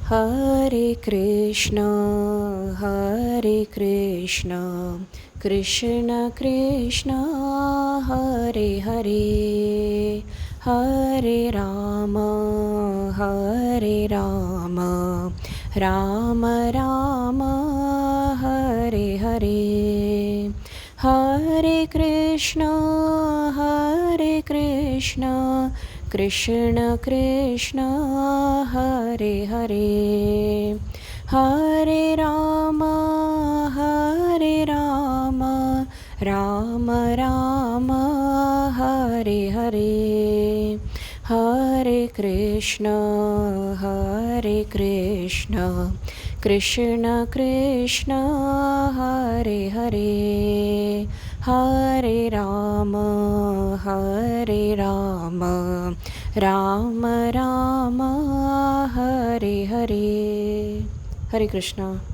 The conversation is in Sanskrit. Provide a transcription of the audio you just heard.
हरे कृष्ण कृष्ण कृष्ण हरे हरे, हरे राम राम राम हरे हरे, हरे कृष्ण कृष्ण कृष्ण हरे हरे, हरे राम राम राम हरे हरे, हरे कृष्ण कृष्ण कृष्ण हरे हरे, हरे राम राम राम हरे हरे। हरे कृष्णा।